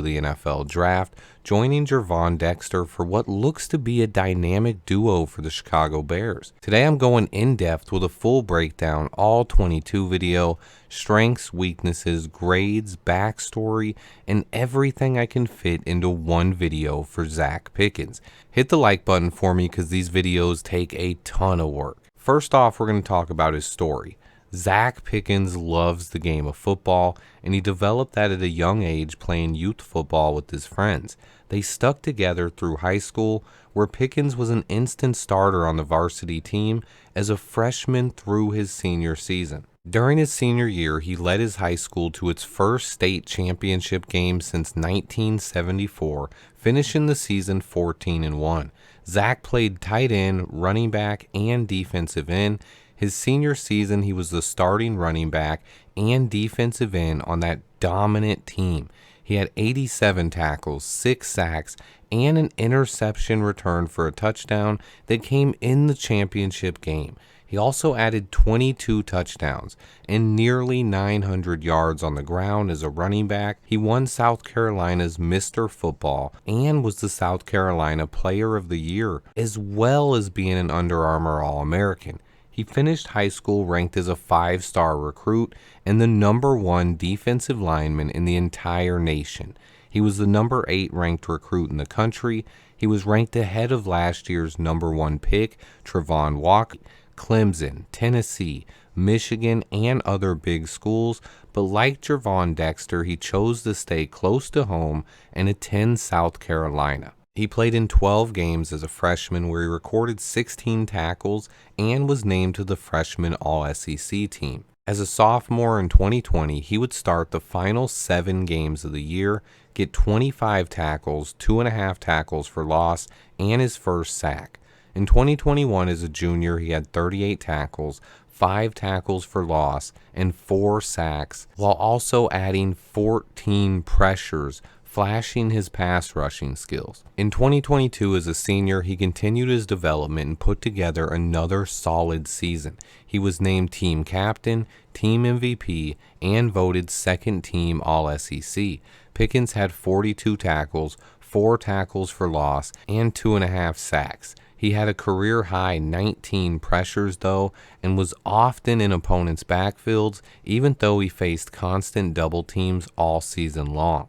the NFL draft, joining Gervon Dexter for what looks to be a dynamic duo for the Chicago Bears. Today I'm going in-depth with a full breakdown, all-22 video, strengths, weaknesses, grades, backstory, and everything I can fit into one video for Zacch Pickens. Hit the like button for me because these videos take a ton of work. First off, we're going to talk about his story. Zacch Pickens loves the game of football, and he developed that at a young age playing youth football with his friends. They stuck together through high school, where Pickens was an instant starter on the varsity team as a freshman through his senior season. During his senior year, he led his high school to its first state championship game since 1974, finishing the season 14-1. Zacch played tight end, running back, and defensive end. His senior season, he was the starting running back and defensive end on that dominant team. He had 87 tackles, 6 sacks, and an interception return for a touchdown that came in the championship game. He also added 22 touchdowns and nearly 900 yards on the ground as a running back. He won South Carolina's Mr. Football and was the South Carolina Player of the Year, as well as being an Under Armour All-American. He finished high school ranked as a 5-star recruit and the #1 defensive lineman in the entire nation. He was the #8 ranked recruit in the country. He was ranked ahead of last year's #1 pick, Travon Walker, Clemson, Tennessee, Michigan, and other big schools, but like Gervon Dexter, he chose to stay close to home and attend South Carolina. He played in 12 games as a freshman where he recorded 16 tackles and was named to the freshman All-SEC team. As a sophomore in 2020, he would start the final 7 games of the year, get 25 tackles, 2.5 tackles for loss, and his first sack. In 2021 as a junior, he had 38 tackles, 5 tackles for loss, and 4 sacks, while also adding 14 pressures, flashing his pass rushing skills. In 2022 as a senior, he continued his development and put together another solid season. He was named team captain, team MVP, and voted second team All-SEC. Pickens had 42 tackles, 4 tackles for loss, and 2.5 sacks. He had a career-high 19 pressures, though, and was often in opponents' backfields, even though he faced constant double teams all season long.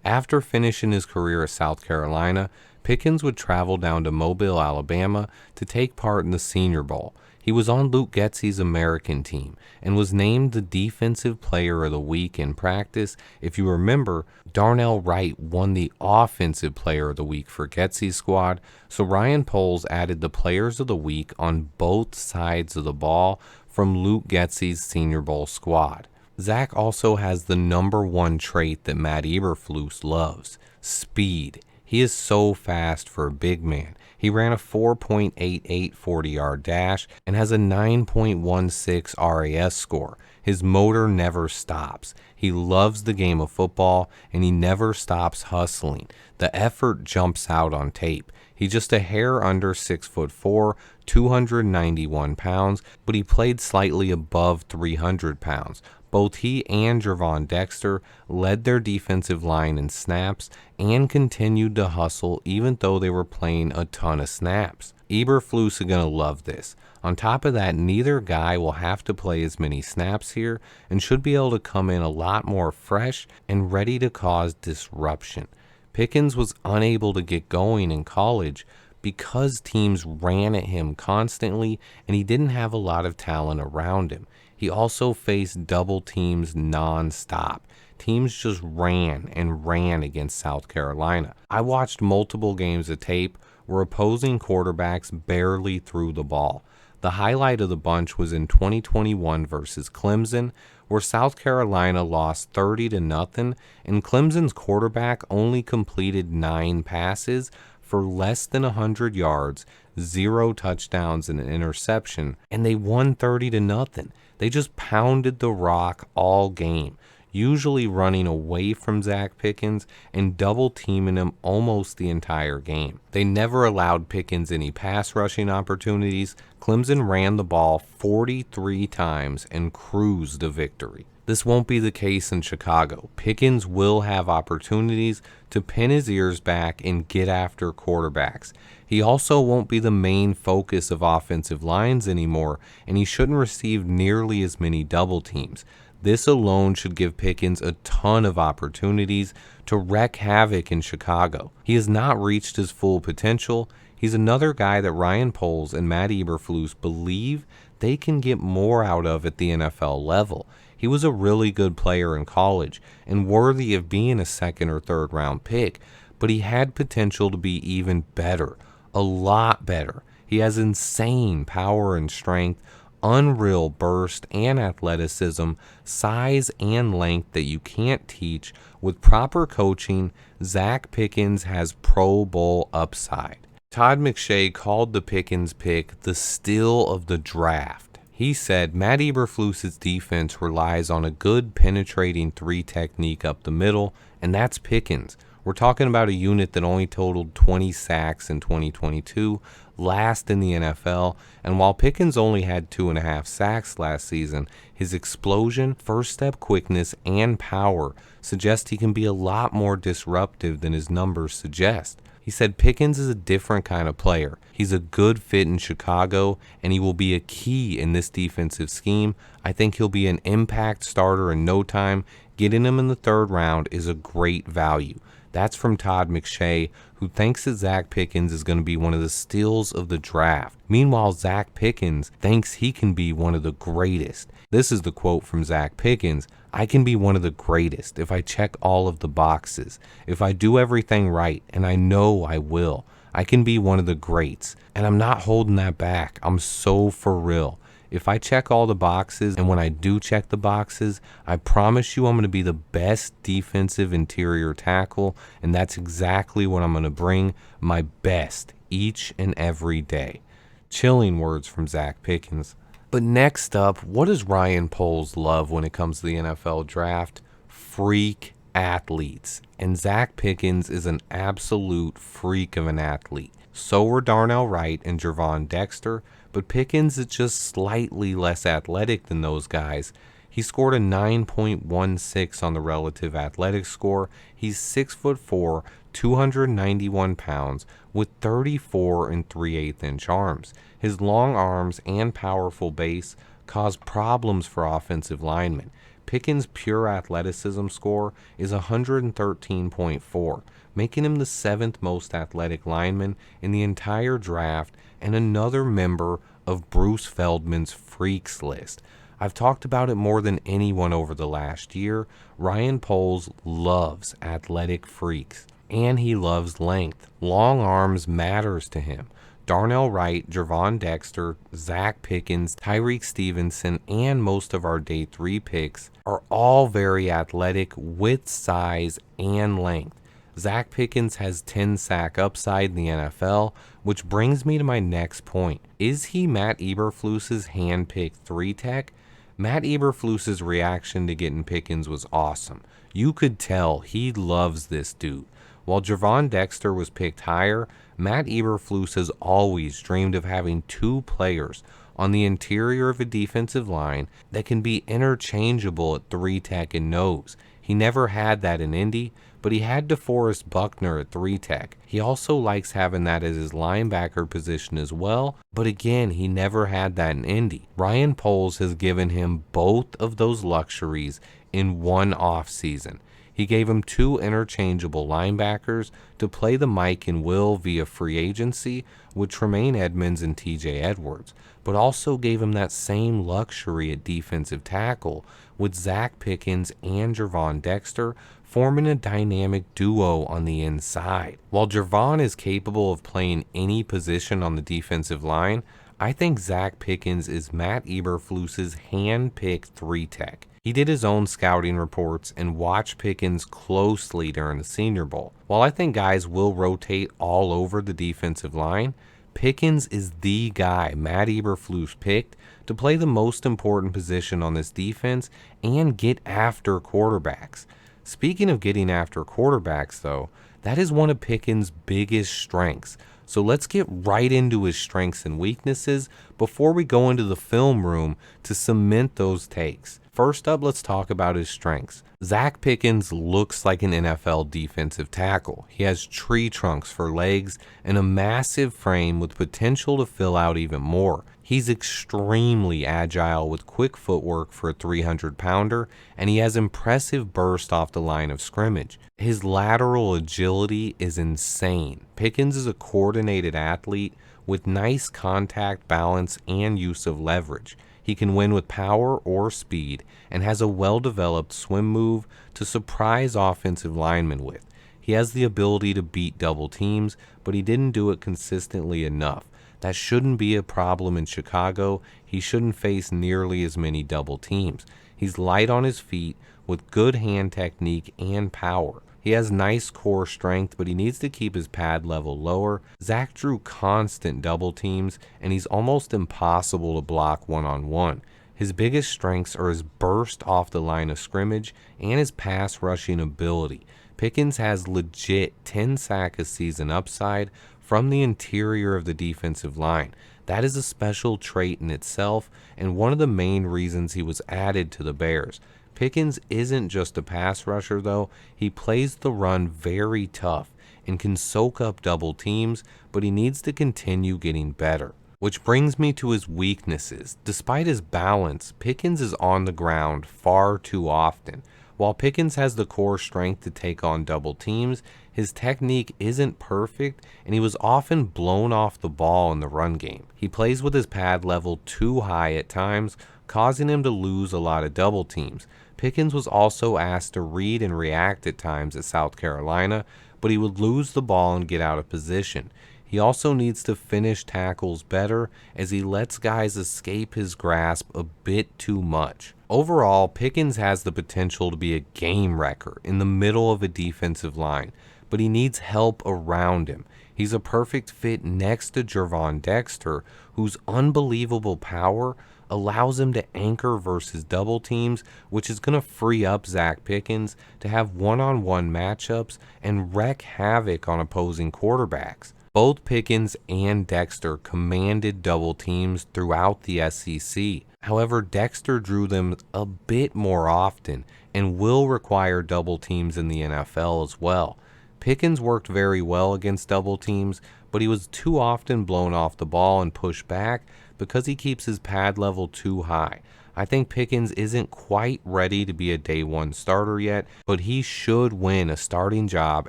After finishing his career at South Carolina, Pickens would travel down to Mobile, Alabama to take part in the Senior Bowl. He was on Luke Getsy's American team and was named the Defensive Player of the Week in practice. If you remember, Darnell Wright won the Offensive Player of the Week for Getsy's squad, so Ryan Poles added the Players of the Week on both sides of the ball from Luke Getsy's Senior Bowl squad. Zacch also has the #1 trait that Matt Eberflus loves: speed. He is so fast for a big man. He ran a 4.88 40-yard dash and has a 9.16 RAS score. His motor never stops. He loves the game of football, and he never stops hustling. The effort jumps out on tape. He's just a hair under 6'4", 291 pounds, but he played slightly above 300 pounds. Both he and Gervon Dexter led their defensive line in snaps and continued to hustle even though they were playing a ton of snaps. Eberflus is going to love this. On top of that, neither guy will have to play as many snaps here and should be able to come in a lot more fresh and ready to cause disruption. Pickens was unable to get going in college because teams ran at him constantly and he didn't have a lot of talent around him. He also faced double teams non-stop. Teams just ran and ran against South Carolina. I watched multiple games of tape where opposing quarterbacks barely threw the ball. The highlight of the bunch was in 2021 versus Clemson, where South Carolina lost 30-0, and Clemson's quarterback only completed 9 passes for less than 100 yards, 0 touchdowns and an interception, and they won 30-0. They just pounded the rock all game, usually running away from Zacch Pickens and double teaming him almost the entire game. They never allowed Pickens any pass rushing opportunities. Clemson ran the ball 43 times and cruised to victory. This won't be the case in Chicago. Pickens will have opportunities to pin his ears back and get after quarterbacks. He also won't be the main focus of offensive lines anymore, and he shouldn't receive nearly as many double teams. This alone should give Pickens a ton of opportunities to wreak havoc in Chicago. He has not reached his full potential. He's another guy that Ryan Poles and Matt Eberflus believe they can get more out of at the NFL level. He was a really good player in college and worthy of being a second or third round pick, but he had potential to be even better, a lot better. He has insane power and strength, unreal burst and athleticism, size and length that you can't teach. With proper coaching, Zacch Pickens has Pro Bowl upside. Todd McShay called the Pickens pick the steal of the draft. He said Matt Eberflus's defense relies on a good penetrating three technique up the middle, and that's Pickens. We're talking about a unit that only totaled 20 sacks in 2022, last in the NFL, and while Pickens only had 2.5 sacks last season, his explosion, first step quickness, and power suggest he can be a lot more disruptive than his numbers suggest. He said Pickens is a different kind of player. He's a good fit in Chicago, and he will be a key in this defensive scheme. I think he'll be an impact starter in no time. Getting him in the third round is a great value. That's from Todd McShay, who thinks that Zacch Pickens is going to be one of the steals of the draft. Meanwhile, Zacch Pickens thinks he can be one of the greatest. This is the quote from Zacch Pickens: "I can be one of the greatest if I check all of the boxes. If I do everything right, and I know I will, I can be one of the greats. And I'm not holding that back. I'm so for real. If I check all the boxes, and when I do check the boxes, I promise you I'm going to be the best defensive interior tackle, and that's exactly what I'm going to bring, my best, each and every day." Chilling words from Zacch Pickens. But next up, what does Ryan Poles love when it comes to the NFL draft? Freak athletes. And Zacch Pickens is an absolute freak of an athlete. So were Darnell Wright and Gervon Dexter, but Pickens is just slightly less athletic than those guys. He scored a 9.16 on the relative athletic score. He's 6'4", 291 pounds, with 34 and 3/8 inch arms. His long arms and powerful base cause problems for offensive linemen. Pickens' pure athleticism score is 113.4, making him the 7th most athletic lineman in the entire draft and another member of Bruce Feldman's freaks list. I've talked about it more than anyone over the last year. Ryan Poles loves athletic freaks, and he loves length. Long arms matters to him. Darnell Wright, Gervon Dexter, Zacch Pickens, Tyreek Stevenson, and most of our day 3 picks are all very athletic with size and length. Zacch Pickens has 10 sack upside in the NFL, which brings me to my next point. Is he Matt Eberflus's hand-picked 3-tech? Matt Eberflus's reaction to getting Pickens was awesome. You could tell he loves this dude. While Gervon Dexter was picked higher, Matt Eberflus has always dreamed of having 2 players on the interior of a defensive line that can be interchangeable at 3-tech and nose. He never had that in Indy, but he had DeForest Buckner at 3-tech. He also likes having that as his linebacker position as well, but again, he never had that in Indy. Ryan Poles has given him both of those luxuries in one offseason. He gave him 2 interchangeable linebackers to play the Mike and Will via free agency with Tremaine Edmonds and TJ Edwards, but also gave him that same luxury at defensive tackle with Zacch Pickens and Gervon Dexter forming a dynamic duo on the inside. While Gervon is capable of playing any position on the defensive line, I think Zacch Pickens is Matt Eberflus's hand-picked 3-tech. He did his own scouting reports and watched Pickens closely during the Senior Bowl. While I think guys will rotate all over the defensive line, Pickens is the guy Matt Eberflus picked to play the most important position on this defense and get after quarterbacks. Speaking of getting after quarterbacks, though, that is one of Pickens' biggest strengths. So let's get right into his strengths and weaknesses before we go into the film room to cement those takes. First up, let's talk about his strengths. Zacch Pickens looks like an NFL defensive tackle. He has tree trunks for legs and a massive frame with potential to fill out even more. He's extremely agile with quick footwork for a 300-pounder, and he has impressive burst off the line of scrimmage. His lateral agility is insane. Pickens is a coordinated athlete with nice contact balance and use of leverage. He can win with power or speed and has a well-developed swim move to surprise offensive linemen with. He has the ability to beat double teams, but he didn't do it consistently enough. That shouldn't be a problem in Chicago. He shouldn't face nearly as many double teams. He's light on his feet with good hand technique and power. He has nice core strength, but he needs to keep his pad level lower. Zacch drew constant double teams, and he's almost impossible to block one-on-one. His biggest strengths are his burst off the line of scrimmage and his pass rushing ability. Pickens has legit 10 sack a season upside from the interior of the defensive line. That is a special trait in itself, and one of the main reasons he was added to the Bears. Pickens isn't just a pass rusher, though. He plays the run very tough and can soak up double teams, but he needs to continue getting better. Which brings me to his weaknesses. Despite his balance, Pickens is on the ground far too often. While Pickens has the core strength to take on double teams, his technique isn't perfect, and he was often blown off the ball in the run game. He plays with his pad level too high at times, causing him to lose a lot of double teams. Pickens was also asked to read and react at times at South Carolina, but he would lose the ball and get out of position. He also needs to finish tackles better as he lets guys escape his grasp a bit too much. Overall, Pickens has the potential to be a game wrecker in the middle of a defensive line, but he needs help around him. He's a perfect fit next to Gervon Dexter, whose unbelievable power allows him to anchor versus double teams, which is going to free up Zacch Pickens to have one-on-one matchups and wreak havoc on opposing quarterbacks. Both Pickens and Dexter commanded double teams throughout the SEC. However, Dexter drew them a bit more often and will require double teams in the NFL as well. Pickens worked very well against double teams, but he was too often blown off the ball and pushed back because he keeps his pad level too high. I think Pickens isn't quite ready to be a day one starter yet, but he should win a starting job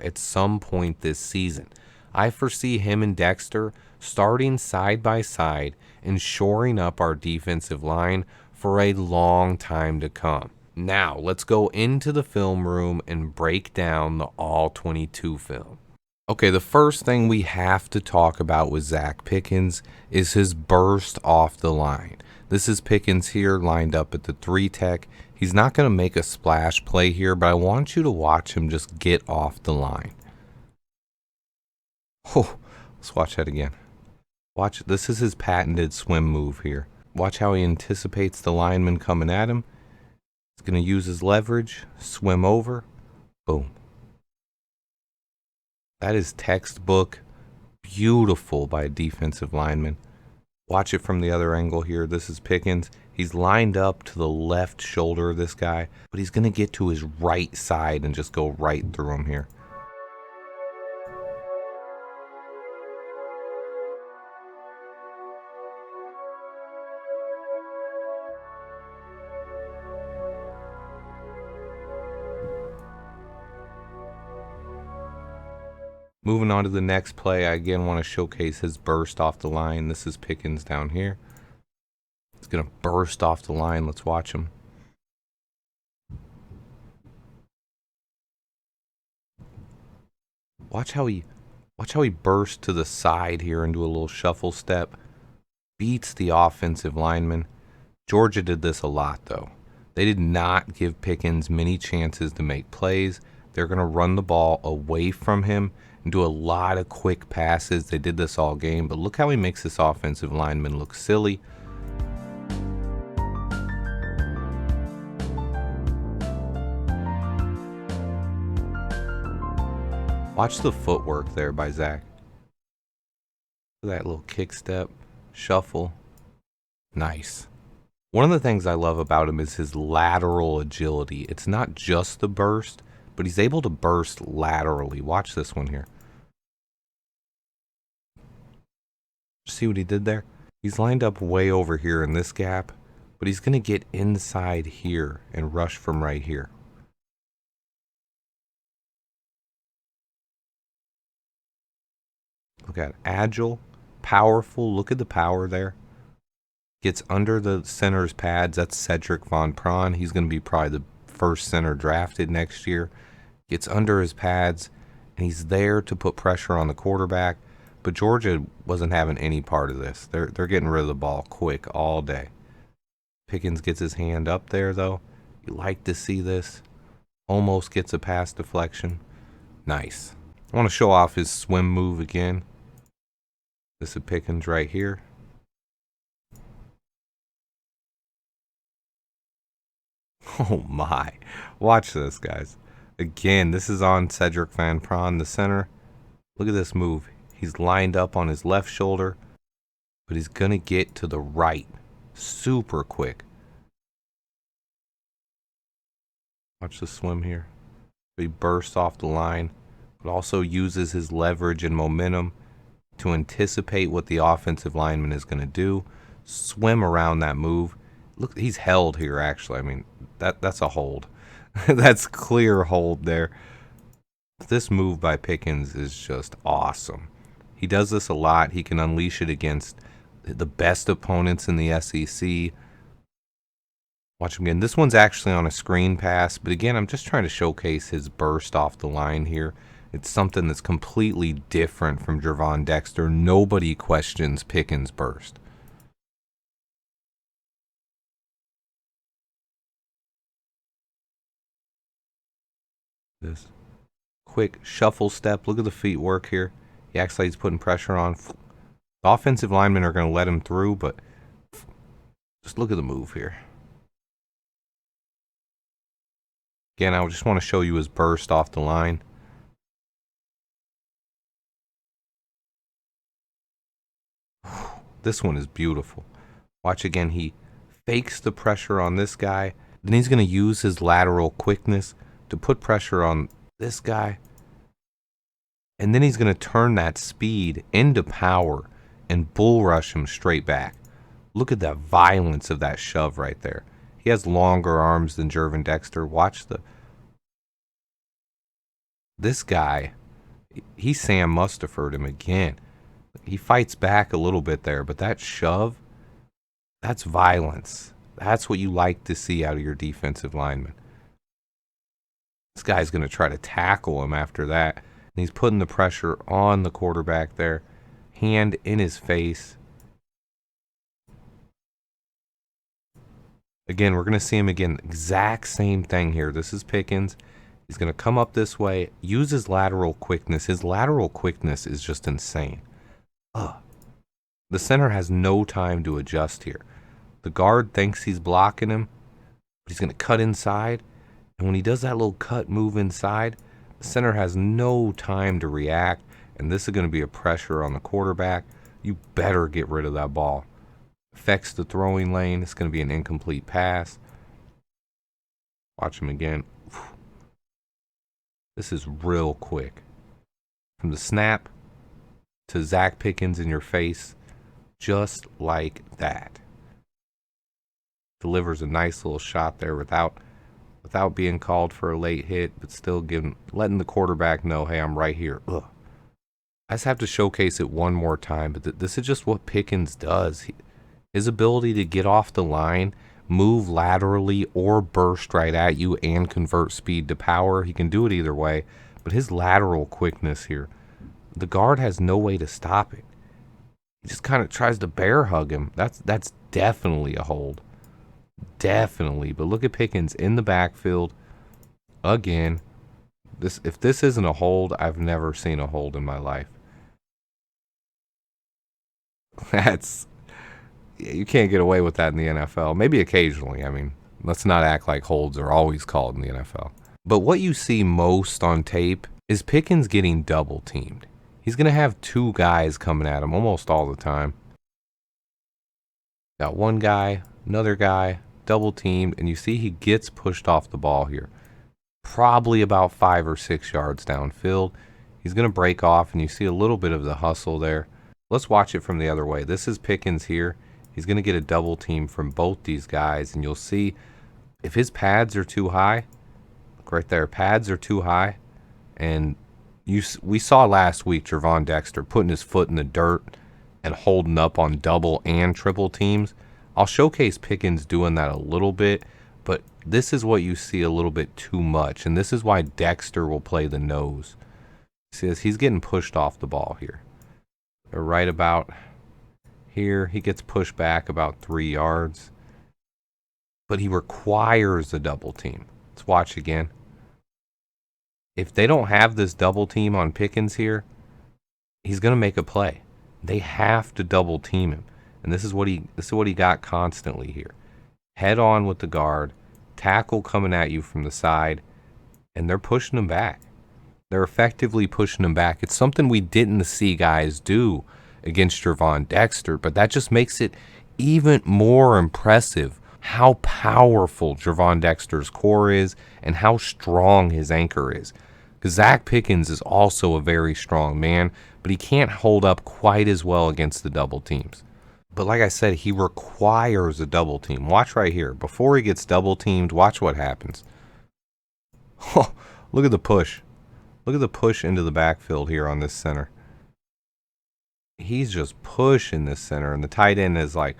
at some point this season. I foresee him and Dexter starting side by side and shoring up our defensive line for a long time to come. Now, let's go into the film room and break down the All-22 film. Okay, the first thing we have to talk about with Zacch Pickens is his burst off the line. This is Pickens here lined up at the 3-tech. He's not going to make a splash play here, but I want you to watch him just get off the line. Oh, let's watch that again. Watch, this is his patented swim move here. Watch how he anticipates the lineman coming at him. He's going to use his leverage, swim over, boom. That is textbook beautiful by a defensive lineman. Watch it from the other angle here. This is Pickens. He's lined up to the left shoulder of this guy, but he's going to get to his right side and just go right through him here. Moving on to the next play, I again want to showcase his burst off the line. This is Pickens down here. He's going to burst off the line. Let's watch him. Watch how he bursts to the side here and do a little shuffle step. Beats the offensive lineman. Georgia did this a lot, though. They did not give Pickens many chances to make plays. They're going to run the ball away from him and do a lot of quick passes. They did this all game, but look how he makes this offensive lineman look silly. Watch the footwork there by Zacch. That little kick step, shuffle. Nice. One of the things I love about him is his lateral agility. It's not just the burst, but he's able to burst laterally. Watch this one here. See what he did there? He's lined up way over here in this gap, but he's going to get inside here and rush from right here. Look at it. Agile, powerful. Look at the power there. Gets under the center's pads. That's Cedric Von Prawn. He's going to be probably the first center drafted next year. Gets under his pads, and he's there to put pressure on the quarterback. But Georgia wasn't having any part of this. They're getting rid of the ball quick all day. Pickens gets his hand up there, though. You like to see this. Almost gets a pass deflection. Nice. I want to show off his swim move again. This is Pickens right here. Oh my. Watch this, guys. Again, this is on Cedric Van Prawn, the center. Look at this move. He's lined up on his left shoulder, but he's going to get to the right super quick. Watch the swim here. He bursts off the line, but also uses his leverage and momentum to anticipate what the offensive lineman is going to do. Swim around that move. Look, he's held here, actually. I mean, that's a hold. That's clear hold there. This move by Pickens is just awesome. He does this a lot. He can unleash it against the best opponents in the SEC. Watch him again. This one's actually on a screen pass, but again, I'm just trying to showcase his burst off the line here. It's something that's completely different from Gervon Dexter. Nobody questions Pickens' burst. This quick shuffle step. Look at the feet work here. He acts like he's putting pressure on. The offensive linemen are going to let him through, but just look at the move here. Again, I just want to show you his burst off the line. This one is beautiful. Watch again. He fakes the pressure on this guy. Then he's going to use his lateral quickness to put pressure on this guy. And then he's going to turn that speed into power and bull rush him straight back. Look at the violence of that shove right there. He has longer arms than Gervon Dexter. Watch this guy. He Sam Mustafa'd him again. He fights back a little bit there, but that shove, that's violence. That's what you like to see out of your defensive lineman. This guy's going to try to tackle him after that. And he's putting the pressure on the quarterback there. Hand in his face. Again, we're going to see him again. Exact same thing here. This is Pickens. He's going to come up this way. Use his lateral quickness. His lateral quickness is just insane. The center has no time to adjust here. The guard thinks he's blocking him, but he's going to cut inside. And when he does that little cut move inside, the center has no time to react. And this is going to be a pressure on the quarterback. You better get rid of that ball. Affects the throwing lane. It's going to be an incomplete pass. Watch him again. This is real quick. From the snap to Zacch Pickens in your face, just like that. Delivers a nice little shot there without being called for a late hit, but still letting the quarterback know, hey, I'm right here. I just have to showcase it one more time, but this is just what Pickens does. His ability to get off the line, move laterally, or burst right at you and convert speed to power. He can do it either way, but his lateral quickness here, the guard has no way to stop it. He just kind of tries to bear hug him. That's definitely a hold. Definitely. But look at Pickens in the backfield. Again, if this isn't a hold, I've never seen a hold in my life. You can't get away with that in the NFL. Maybe occasionally. I mean, let's not act like holds are always called in the NFL. But what you see most on tape is Pickens getting double teamed. he's going to have two guys coming at him almost all the time. Got one guy, another guy, double teamed, and you see he gets pushed off the ball here. Probably about 5 or 6 yards downfield. He's going to break off, and you see a little bit of the hustle there. Let's watch it from the other way. This is Pickens here. He's going to get a double team from both these guys, and you'll see if his pads are too high, look right there, pads are too high, and we saw last week Gervon Dexter putting his foot in the dirt and holding up on double and triple teams. I'll showcase Pickens doing that a little bit, but this is what you see a little bit too much, and this is why Dexter will play the nose. See, as he's getting pushed off the ball here. They're right about here. He gets pushed back about 3 yards, but he requires a double team. Let's watch again. If they don't have this double team on Pickens here, he's going to make a play. They have to double team him. And this is what he got constantly here. Head on with the guard, tackle coming at you from the side, and they're pushing him back. They're effectively pushing him back. It's something we didn't see guys do against Gervon Dexter, but that just makes it even more impressive how powerful Gervon Dexter's core is and how strong his anchor is. Because Zacch Pickens is also a very strong man, but he can't hold up quite as well against the double teams. But like I said, he requires a double team. Watch right here. Before he gets double teamed, watch what happens. Oh, look at the push. Look at the push into the backfield here on this center. He's just pushing this center, and the tight end is like,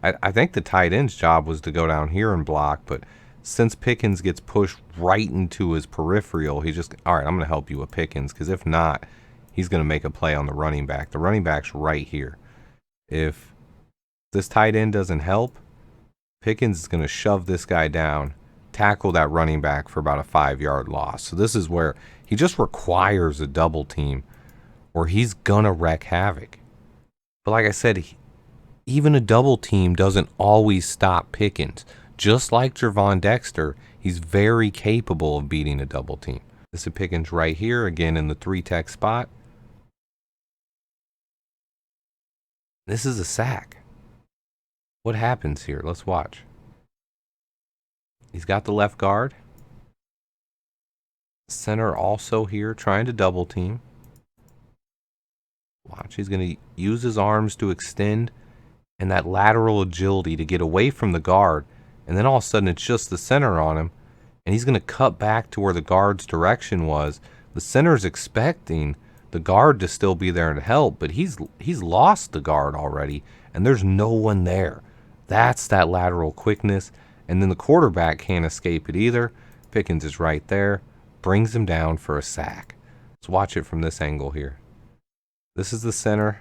I think the tight end's job was to go down here and block, but since Pickens gets pushed right into his peripheral, he's just, all right, I'm going to help you with Pickens, because if not, he's going to make a play on the running back. The running back's right here. If this tight end doesn't help, Pickens is going to shove this guy down, tackle that running back for about a 5-yard loss. So this is where he just requires a double team, or he's going to wreak havoc. But like I said, even a double team doesn't always stop Pickens. Just like Gervon Dexter, he's very capable of beating a double team. This is Pickens right here, again in the 3-tech spot. This is a sack. What happens here? Let's watch. He's got the left guard. Center also here trying to double team. Watch, he's going to use his arms to extend and that lateral agility to get away from the guard. And then all of a sudden it's just the center on him. And he's going to cut back to where the guard's direction was. The center's expecting the guard to still be there to help, but he's lost the guard already, and there's no one there. That's that lateral quickness. And then the quarterback can't escape it either. Pickens is right there. Brings him down for a sack. Let's watch it from this angle here. This is the center.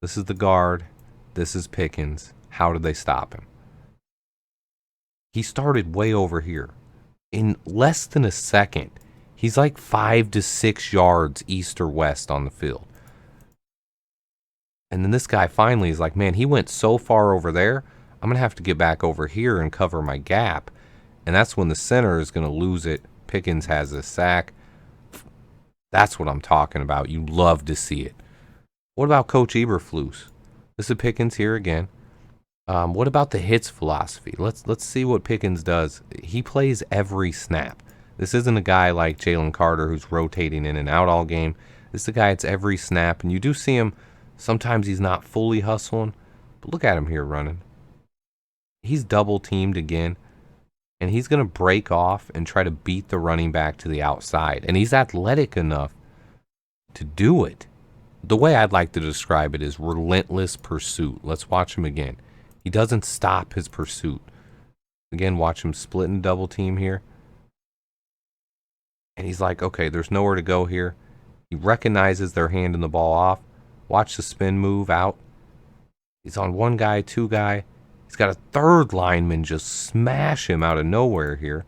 This is the guard. This is Pickens. How did they stop him? He started way over here. In less than a second, he's like 5 to 6 yards east or west on the field. And then this guy finally is like, man, he went so far over there, I'm going to have to get back over here and cover my gap. And that's when the center is going to lose it. Pickens has a sack. That's what I'm talking about. You love to see it. What about Coach Eberflus? This is Pickens here again. What about the hits philosophy? Let's see what Pickens does. He plays every snap. This isn't a guy like Jalen Carter who's rotating in and out all game. This is a guy that's every snap, and you do see him. Sometimes he's not fully hustling, but look at him here running. He's double teamed again, and he's going to break off and try to beat the running back to the outside, and he's athletic enough to do it. The way I'd like to describe it is relentless pursuit. Let's watch him again. He doesn't stop his pursuit. Again, watch him split and double team here. And he's like, okay, there's nowhere to go here. He recognizes they're handing the ball off. Watch the spin move out. He's on one guy, two guy. He's got a third lineman just smash him out of nowhere here.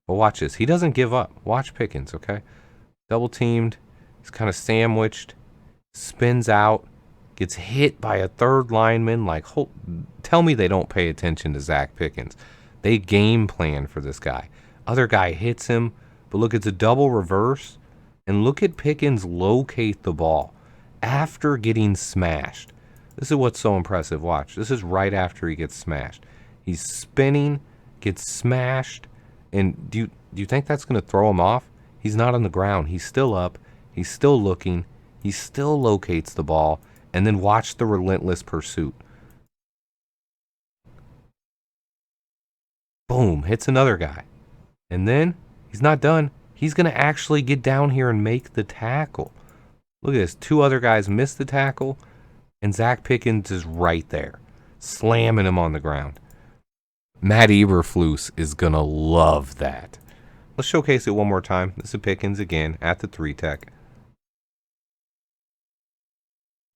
But watch this. He doesn't give up. Watch Pickens, okay? Double teamed. He's kind of sandwiched. Spins out. Gets hit by a third lineman. Like, tell me they don't pay attention to Zacch Pickens. They game plan for this guy. Other guy hits him. But look, it's a double reverse. And look at Pickens locate the ball. after getting smashed. This is what's so impressive. Watch. This is right after he gets smashed. He's spinning, gets smashed, and do you think that's going to throw him off? He's not on the ground. He's still up. He's still looking. He still locates the ball, and then watch the relentless pursuit. Boom, hits another guy. And then he's not done. He's going to actually get down here and make the tackle. Look at this. 2 other guys missed the tackle, and Zacch Pickens is right there, slamming him on the ground. Matt Eberflus is going to love that. Let's showcase it one more time. This is Pickens again at the 3-tech.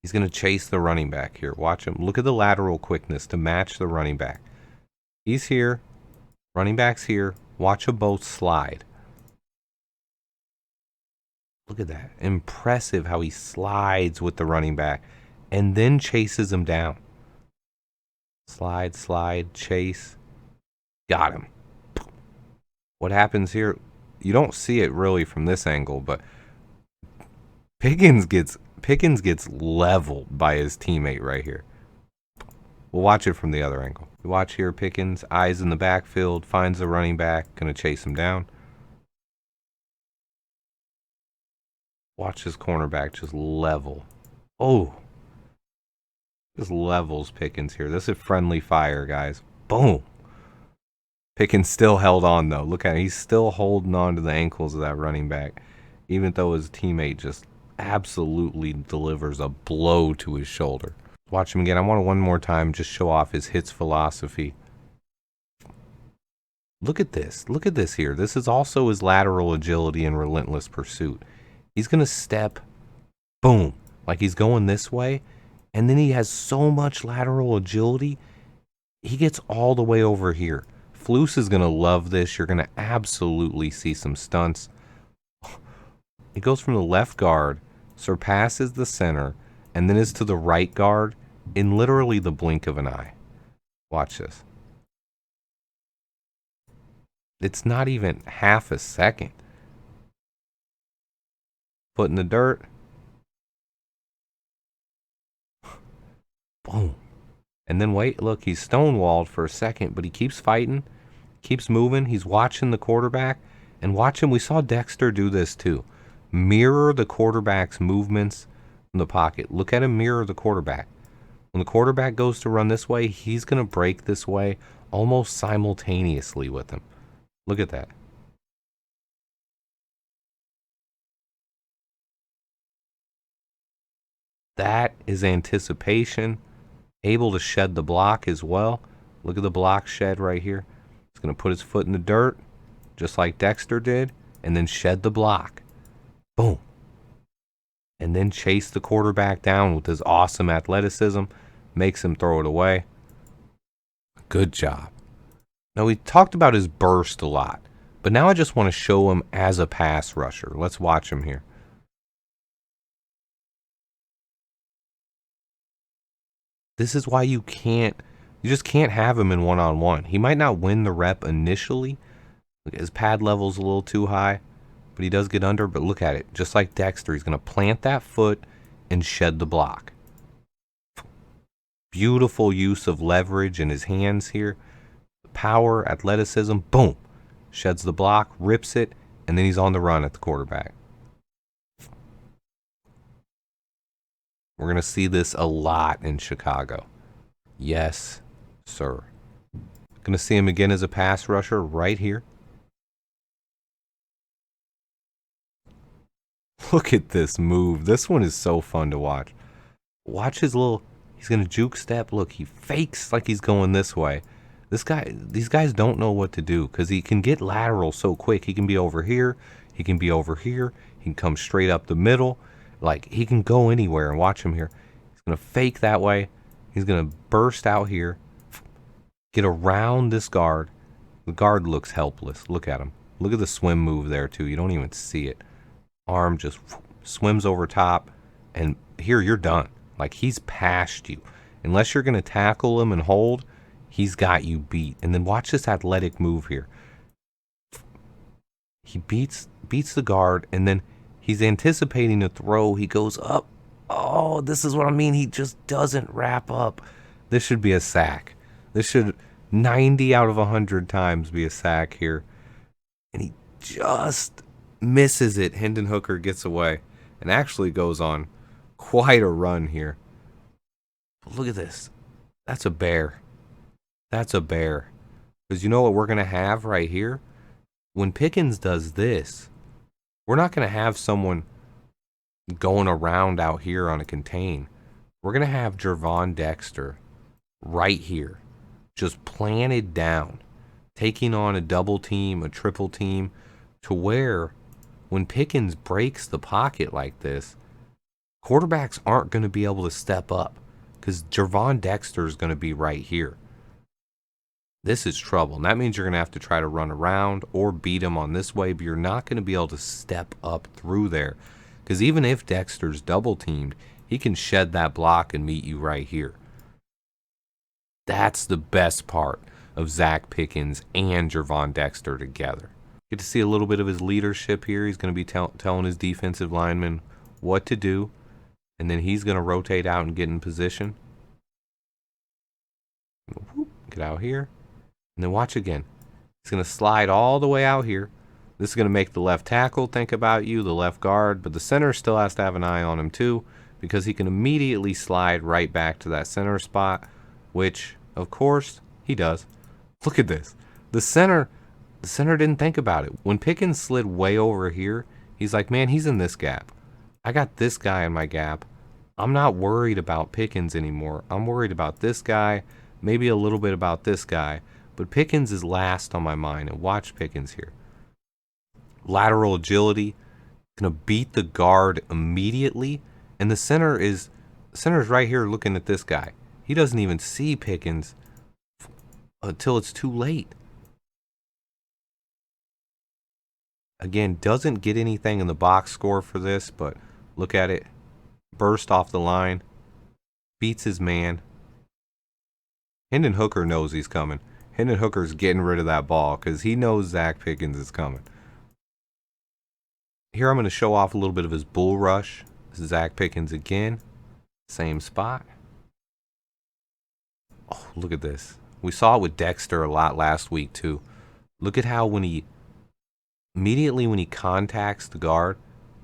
He's going to chase the running back here. Watch him. Look at the lateral quickness to match the running back. He's here. Running back's here. Watch them both slide. Look at that. Impressive how he slides with the running back and then chases him down. Slide, slide, chase. Got him. What happens here? You don't see it really from this angle, but Pickens gets leveled by his teammate right here. We'll watch it from the other angle. You watch here, Pickens, eyes in the backfield, finds the running back, gonna chase him down. Watch his cornerback just level. Oh, just levels Pickens here. This is friendly fire, guys. Boom. Pickens still held on, though. Look at it. He's still holding on to the ankles of that running back, even though his teammate just absolutely delivers a blow to his shoulder. Watch him again. I want to one more time just show off his hits philosophy. Look at this. Look at this here. This is also his lateral agility and relentless pursuit. He's going to step, boom, like he's going this way, and then he has so much lateral agility, he gets all the way over here. Flus is going to love this. You're going to absolutely see some stunts. He goes from the left guard, surpasses the center, and then is to the right guard in literally the blink of an eye. Watch this. It's not even half a second. Foot in the dirt. Boom. And then wait, look, he's stonewalled for a second, but he keeps fighting, keeps moving. He's watching the quarterback. And watch him. We saw Dexter do this too. Mirror the quarterback's movements in the pocket. Look at him mirror the quarterback. When the quarterback goes to run this way, he's going to break this way almost simultaneously with him. Look at that. That is anticipation. Able to shed the block as well. Look at the block shed right here. He's going to put his foot in the dirt, just like Dexter did, and then shed the block. Boom. And then chase the quarterback down with his awesome athleticism. Makes him throw it away. Good job. Now, we talked about his burst a lot, but now I just want to show him as a pass rusher. Let's watch him here. This is why you just can't have him in one-on-one. He might not win the rep initially. His pad level's a little too high, but he does get under. But look at it. Just like Dexter, he's going to plant that foot and shed the block. Beautiful use of leverage in his hands here. Power, athleticism, boom. Sheds the block, rips it, and then he's on the run at the quarterback. We're going to see this a lot in Chicago. Yes, sir. Going to see him again as a pass rusher right here. Look at this move. This one is so fun to watch. Watch his little, he's going to juke step. Look, he fakes like he's going this way. These guys don't know what to do because he can get lateral so quick. He can be over here. He can be over here. He can come straight up the middle. Like, he can go anywhere, and watch him here. He's going to fake that way. He's going to burst out here, get around this guard. The guard looks helpless. Look at him. Look at the swim move there, too. You don't even see it. Arm just swims over top, and here you're done. Like, he's past you. Unless you're going to tackle him and hold, he's got you beat. And then watch this athletic move here. He beats the guard, and then he's anticipating a throw. He goes up, Oh, this is what I mean. He just doesn't wrap up. This should be a sack. This should 90 out of 100 times be a sack here. And he just misses it. Hendon Hooker gets away and actually goes on quite a run here. But look at this. That's a bear. That's a bear. Because you know what we're going to have right here? When Pickens does this, we're not going to have someone going around out here on a contain. We're going to have Gervon Dexter right here, just planted down, taking on a double team, a triple team, to where when Pickens breaks the pocket like this, quarterbacks aren't going to be able to step up because Gervon Dexter is going to be right here. This is trouble. And that means you're going to have to try to run around or beat him on this way, but you're not going to be able to step up through there. Because even if Dexter's double teamed, he can shed that block and meet you right here. That's the best part of Zacch Pickens and Gervon Dexter together. Get to see a little bit of his leadership here. He's going to be telling his defensive linemen what to do, and then he's going to rotate out and get in position. Get out here. And then watch again. He's going to slide all the way out here. This is going to make the left tackle think about you, the left guard, but the center still has to have an eye on him too, because he can immediately slide right back to that center spot, which, of course, he does. Look at this. The center didn't think about it. When Pickens slid way over here, he's like, man, he's in this gap. I got this guy in my gap. I'm not worried about Pickens anymore. I'm worried about this guy, maybe a little bit about this guy. But Pickens is last on my mind, and watch Pickens here. Lateral agility, gonna beat the guard immediately, and the center is right here looking at this guy. He doesn't even see Pickens until it's too late. Again, doesn't get anything in the box score for this, but look at it. Burst off the line, beats his man. Hendon Hooker knows he's coming. Hendon Hooker's getting rid of that ball because he knows Zacch Pickens is coming. Here I'm going to show off a little bit of his bull rush. This is Zacch Pickens again. Same spot. Oh, look at this. We saw it with Dexter a lot last week too. Look at how immediately when he contacts the guard,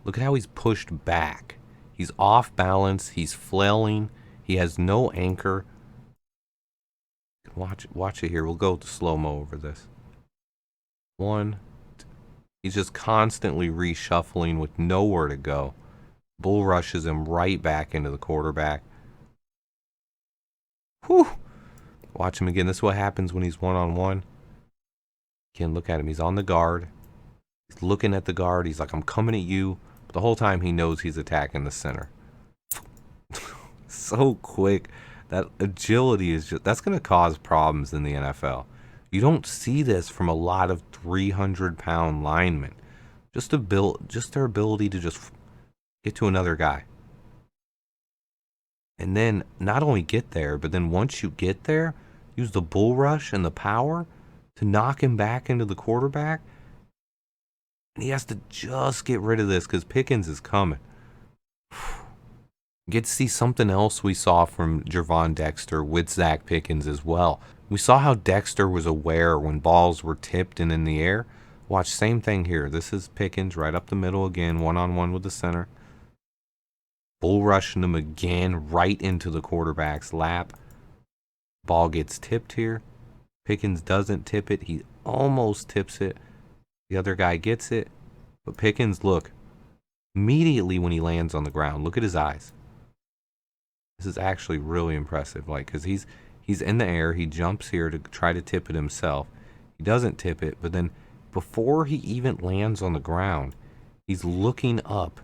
look at how he's pushed back. He's off balance. He's flailing. He has no anchor. Watch it here. We'll go to slow-mo over this. He's just constantly reshuffling with nowhere to go. Bull rushes him right back into the quarterback. Whew. Watch him again. This is what happens when he's one-on-one. Again, look at him. He's on the guard. He's looking at the guard. He's like, I'm coming at you. But the whole time he knows he's attacking the center. So quick. That agility is that's going to cause problems in the NFL. You don't see this from a lot of 300-pound linemen. Just their ability to just get to another guy. And then not only get there, but then once you get there, use the bull rush and the power to knock him back into the quarterback. And he has to just get rid of this because Pickens is coming. Get to see something else we saw from Gervon Dexter with Zacch Pickens as well. We saw how Dexter was aware when balls were tipped and in the air. Watch, same thing here. This is Pickens right up the middle again, one-on-one with the center. Bull rushing him again right into the quarterback's lap. Ball gets tipped here. Pickens doesn't tip it. He almost tips it. The other guy gets it. But Pickens, look, immediately when he lands on the ground, look at his eyes. This is actually really impressive, because he's in the air. He jumps here to try to tip it himself. He doesn't tip it, but then before he even lands on the ground, he's looking up,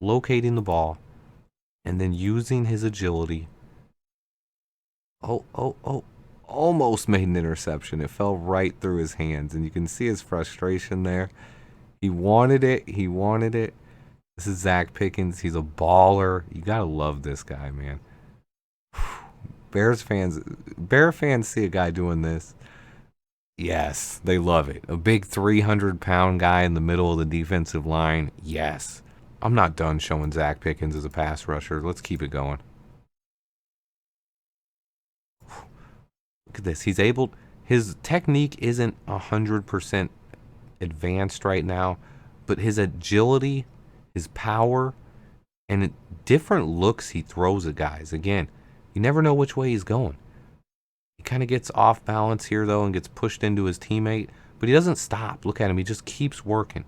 locating the ball, and then using his agility. Almost made an interception. It fell right through his hands, and you can see his frustration there. He wanted it. This is Zacch Pickens. He's a baller. You gotta love this guy, man. Bear fans see a guy doing this. Yes, they love it. A big 300-pound guy in the middle of the defensive line. Yes, I'm not done showing Zacch Pickens as a pass rusher. Let's keep it going. Look at this. He's able. His technique isn't 100% advanced right now, but his agility, his power, and different looks he throws at guys. Again, you never know which way he's going. He kind of gets off balance here, though, and gets pushed into his teammate, but he doesn't stop. Look at him. He just keeps working.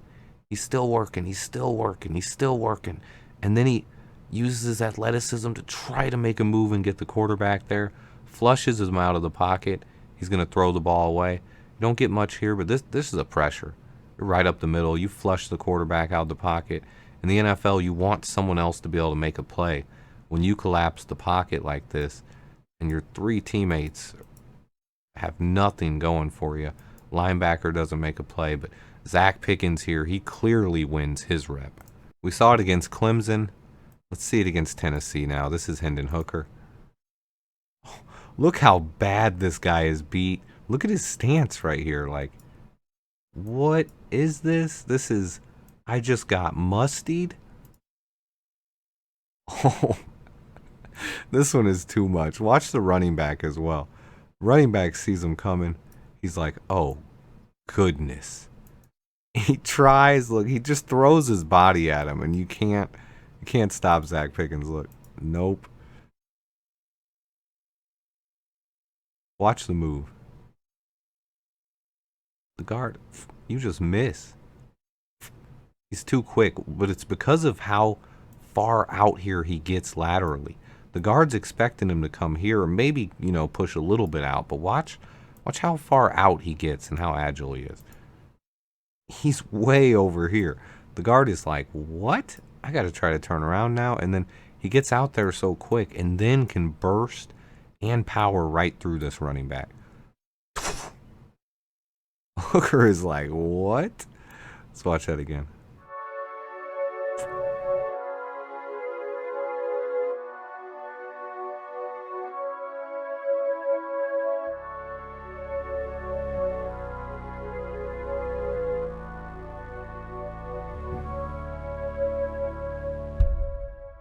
He's still working. He's still working. He's still working. And then he uses his athleticism to try to make a move and get the quarterback there. Flushes him out of the pocket. He's going to throw the ball away. You don't get much here, but this is a pressure. You're right up the middle. You flush the quarterback out of the pocket. In the NFL, you want someone else to be able to make a play. When you collapse the pocket like this and your three teammates have nothing going for you, linebacker doesn't make a play, but Zacch Pickens here, he clearly wins his rep. We saw it against Clemson. Let's see it against Tennessee now. This is Hendon Hooker. Oh, look how bad this guy is beat. Look at his stance right here. Like, what is this? This is, I just got mustied. Oh, this one is too much. Watch the running back as well. Running back sees him coming. He's like, oh, goodness. He tries, look, he just throws his body at him, and you can't stop Zacch Pickens. Look, nope. Watch the move. The guard, you just miss. He's too quick, but it's because of how far out here he gets laterally. The guard's expecting him to come here, or maybe, push a little bit out, but watch how far out he gets and how agile he is. He's way over here. The guard is like, what? I got to try to turn around now. And then he gets out there so quick and then can burst and power right through this running back. Hooker is like, what? Let's watch that again.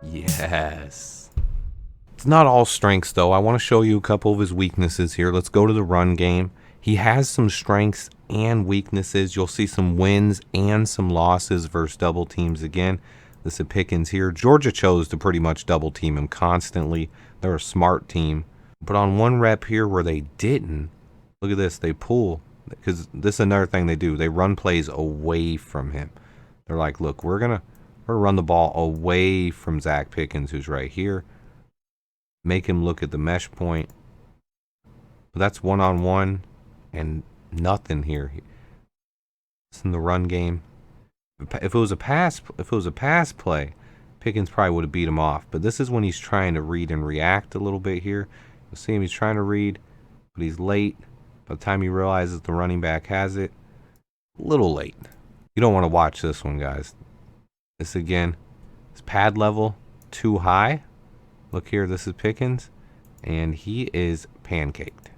Yes. It's not all strengths, though. I want to show you a couple of his weaknesses here. Let's go to the run game. He has some strengths and weaknesses. You'll see some wins and some losses versus double teams again. This is Pickens here. Georgia chose to pretty much double team him constantly. They're a smart team. But on one rep here where they didn't, look at this. They pull, because this is another thing they do. They run plays away from him. They're like, look, we're going to run the ball away from Zacch Pickens, who's right here. Make him look at the mesh point. But that's one-on-one and nothing here. It's in the run game. If it was a pass play, Pickens probably would have beat him off. But this is when he's trying to read and react a little bit here. You'll see him, he's trying to read, but he's late. By the time he realizes the running back has it, a little late. You don't want to watch this one, guys. This again, his pad level too high. Look here, this is Pickens, and he is pancaked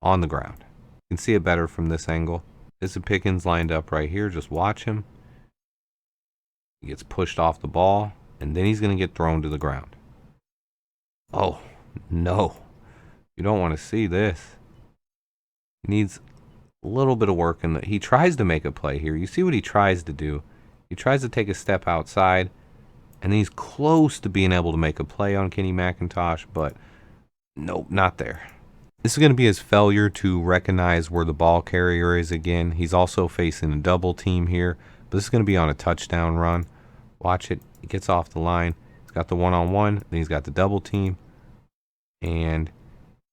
on the ground. You can see it better from this angle. This is Pickens lined up right here. Just watch him. He gets pushed off the ball, and then he's going to get thrown to the ground. Oh, no. You don't want to see this. He needs a little bit of work, and he tries to make a play here. You see what he tries to do. He tries to take a step outside, and he's close to being able to make a play on Kenny McIntosh, but nope, not there. This is going to be his failure to recognize where the ball carrier is again. He's also facing a double team here, but this is going to be on a touchdown run. Watch it. He gets off the line. He's got the one-on-one, then he's got the double team, and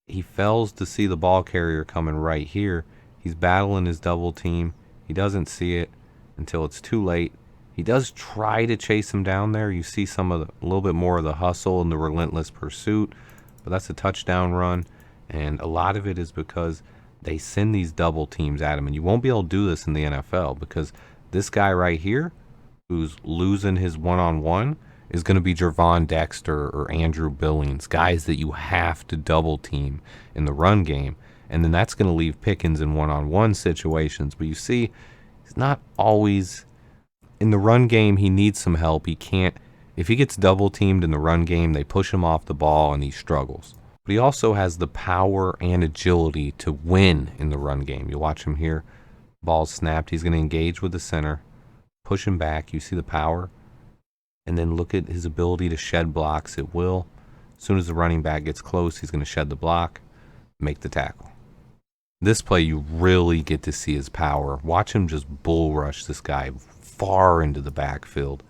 he fails to see the ball carrier coming right here. He's battling his double team. He doesn't see it until it's too late. He does try to chase him down there. You see a little bit more of the hustle and the relentless pursuit, but that's a touchdown run, and a lot of it is because they send these double teams at him, and you won't be able to do this in the NFL because this guy right here who's losing his one-on-one is going to be Gervon Dexter or Andrew Billings, guys that you have to double team in the run game, and then that's going to leave Pickens in one-on-one situations. But you see, he's not always in the run game, he needs some help. He can't, if he gets double teamed in the run game, they push him off the ball and he struggles. But he also has the power and agility to win in the run game. You watch him here, ball's snapped. He's going to engage with the center, push him back. You see the power. And then look at his ability to shed blocks at will. As soon as the running back gets close, he's going to shed the block, make the tackle. This play, you really get to see his power. Watch him just bull rush this guy far into the backfield.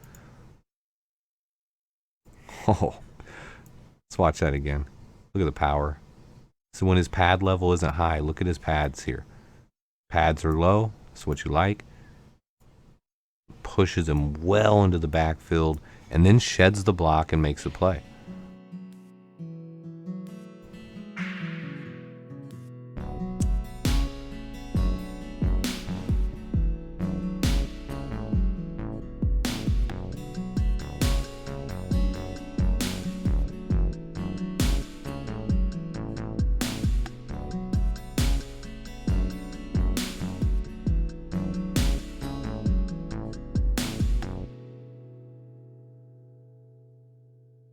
Oh, let's watch that again. Look at the power. So when his pad level isn't high, look at his pads here. Pads are low, that's what you like. Pushes him well into the backfield and then sheds the block and makes a play.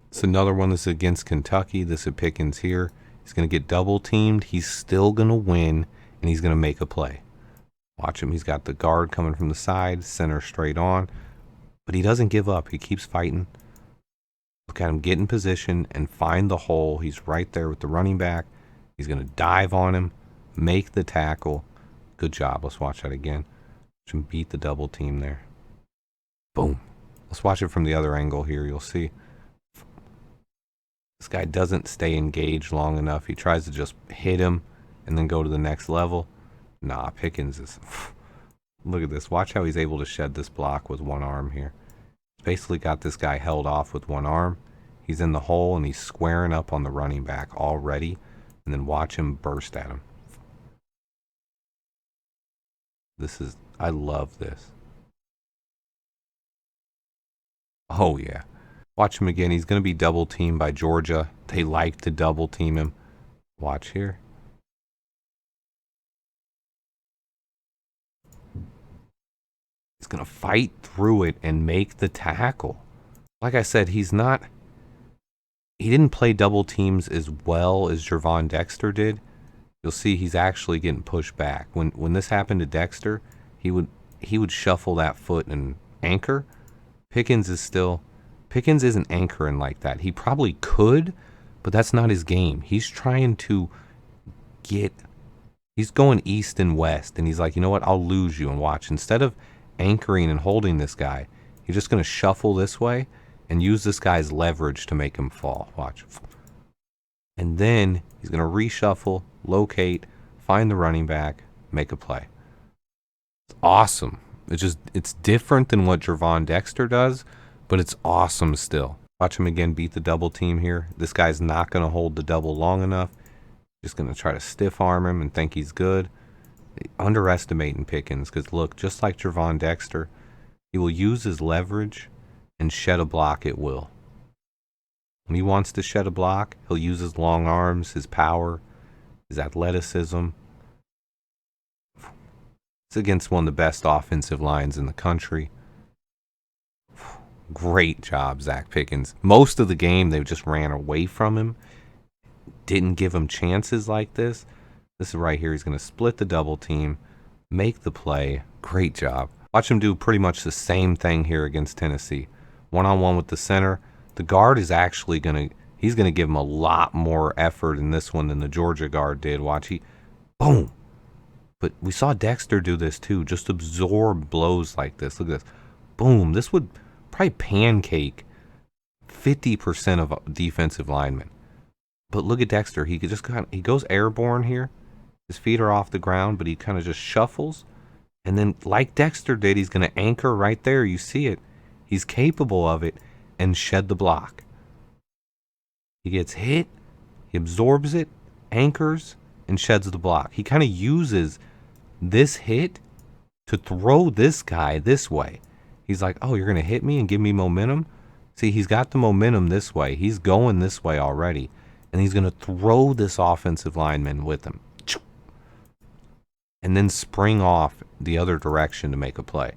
It's another one that's against Kentucky. This is Pickens here. He's going to get double teamed. He's still going to win, and he's going to make a play. Watch him. He's got the guard coming from the side, center straight on. But he doesn't give up. He keeps fighting. Look at him get in position and find the hole. He's right there with the running back. He's going to dive on him, make the tackle. Good job. Let's watch that again. Watch him beat the double team there. Boom. Let's watch it from the other angle here. You'll see. This guy doesn't stay engaged long enough. He tries to just hit him and then go to the next level. Nah, Pickens is... Look at this. Watch how he's able to shed this block with one arm here. He's basically got this guy held off with one arm. He's in the hole and he's squaring up on the running back already. And then watch him burst at him. This is... I love this. Oh, yeah. Watch him again. He's going to be double teamed by Georgia. They like to double team him. Watch here. He's going to fight through it and make the tackle. Like I said, he didn't play double teams as well as Gervon Dexter did. You'll see he's actually getting pushed back. When this happened to Dexter, he would shuffle that foot and anchor. Pickens isn't anchoring like that. He probably could, but that's not his game. He's trying to he's going east and west, and he's like, you know what, I'll lose you, and watch. Instead of anchoring and holding this guy, he's just going to shuffle this way and use this guy's leverage to make him fall. Watch. And then he's going to reshuffle, locate, find the running back, make a play. It's awesome. It's different than what Gervon Dexter does, but it's awesome still. Watch him again beat the double team here. This guy's not going to hold the double long enough. Just going to try to stiff arm him and think he's good. Underestimating Pickens, because look, just like Gervon Dexter, he will use his leverage and shed a block at will. When he wants to shed a block, he'll use his long arms, his power, his athleticism. It's against one of the best offensive lines in the country. Great job, Zacch Pickens. Most of the game, they just ran away from him. Didn't give him chances like this. This is right here. He's going to split the double team, make the play. Great job. Watch him do pretty much the same thing here against Tennessee. One-on-one with the center. The guard is actually he's going to give him a lot more effort in this one than the Georgia guard did. Watch, boom. But we saw Dexter do this too. Just absorb blows like this. Look at this. Boom. This would probably pancake 50% of defensive linemen. But look at Dexter. He goes airborne here. His feet are off the ground, but he kind of just shuffles. And then, like Dexter did, he's going to anchor right there. You see it. He's capable of it and shed the block. He gets hit. He absorbs it, anchors, and sheds the block. He kind of uses this hit to throw this guy this way. He's like, oh, you're going to hit me and give me momentum? See, he's got the momentum this way. He's going this way already. And he's going to throw this offensive lineman with him. And then spring off the other direction to make a play.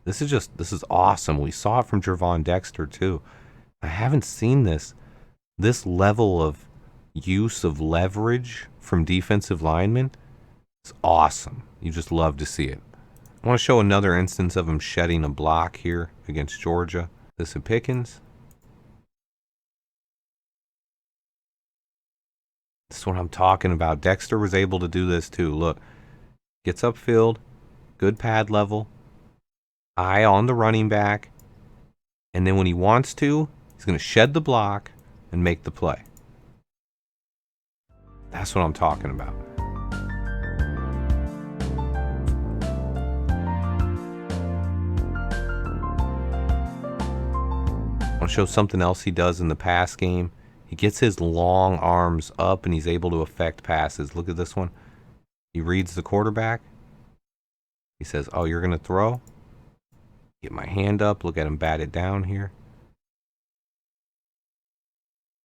This is awesome. We saw it from Gervon Dexter too. I haven't seen this level of use of leverage from defensive linemen. It's awesome. You just love to see it. I want to show another instance of him shedding a block here against Georgia. This is Pickens. This is what I'm talking about. Dexter was able to do this too. Look, gets upfield, good pad level, eye on the running back, and then when he wants to, he's going to shed the block and make the play. That's what I'm talking about. I want to show something else he does in the pass game. He gets his long arms up and he's able to affect passes. Look at this one. He reads the quarterback. He says, oh, you're going to throw? Get my hand up. Look at him bat it down here.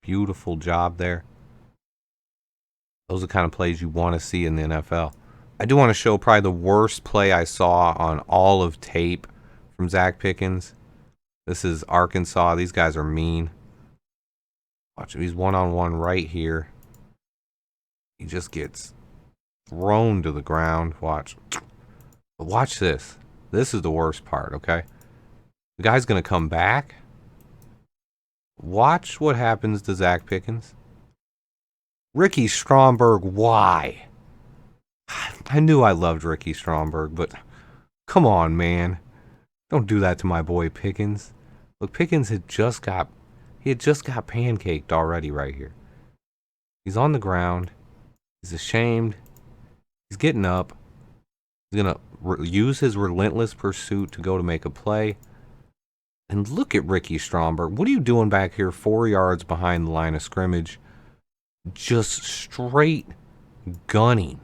Beautiful job there. Those are the kind of plays you want to see in the NFL. I do want to show probably the worst play I saw on all of tape from Zacch Pickens. This is Arkansas. These guys are mean. Watch him. He's one-on-one right here. He just gets thrown to the ground. Watch. But watch this. This is the worst part, okay? The guy's going to come back. Watch what happens to Zacch Pickens. Ricky Stromberg, why? I knew I loved Ricky Stromberg, but come on, man. Don't do that to my boy Pickens. Look, Pickens had just got pancaked already right here. He's on the ground. He's ashamed. He's getting up. He's going to use his relentless pursuit to go to make a play. And look at Ricky Stromberg. What are you doing back here 4 yards behind the line of scrimmage? Just straight gunning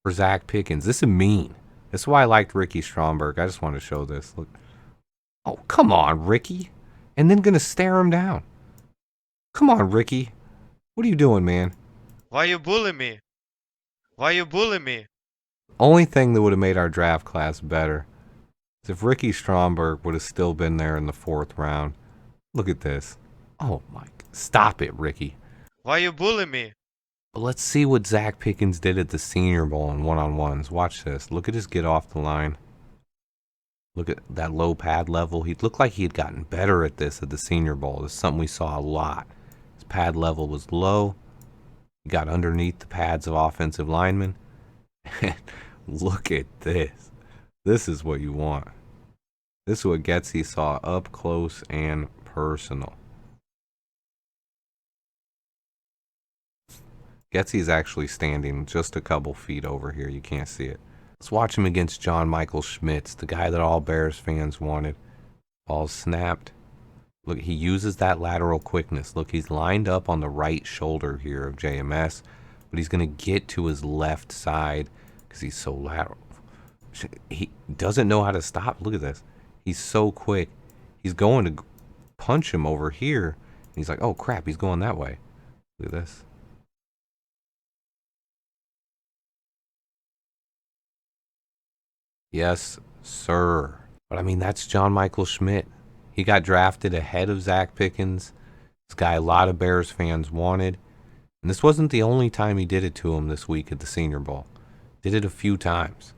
for Zacch Pickens. This is mean. That's why I liked Ricky Stromberg. I just want to show this. Look. Oh, come on, Ricky. And then going to stare him down. Come on, Ricky. What are you doing, man? Why you bully me? Why you bully me? Only thing that would have made our draft class better is if Ricky Stromberg would have still been there in the 4th round. Look at this. Oh, my. Stop it, Ricky. Why you bully me? But let's see what Zacch Pickens did at the Senior Bowl in one-on-ones. Watch this. Look at his get off the line. Look at that low pad level. He looked like he had gotten better at this at the Senior Bowl. This is something we saw a lot. His pad level was low. He got underneath the pads of offensive linemen. Look at this. This is what you want. This is what Getsy saw up close and personal. Getsy's actually standing just a couple feet over here. You can't see it. Let's watch him against John Michael Schmitz, the guy that all Bears fans wanted. Ball snapped. Look, he uses that lateral quickness. Look, he's lined up on the right shoulder here of JMS, but he's going to get to his left side because he's so lateral. He doesn't know how to stop. Look at this. He's so quick. He's going to punch him over here. And he's like, oh, crap, he's going that way. Look at this. Yes, sir. But I mean, that's John Michael Schmidt. He got drafted ahead of Zacch Pickens. This guy a lot of Bears fans wanted. And this wasn't the only time he did it to him this week at the Senior Bowl. Did it a few times.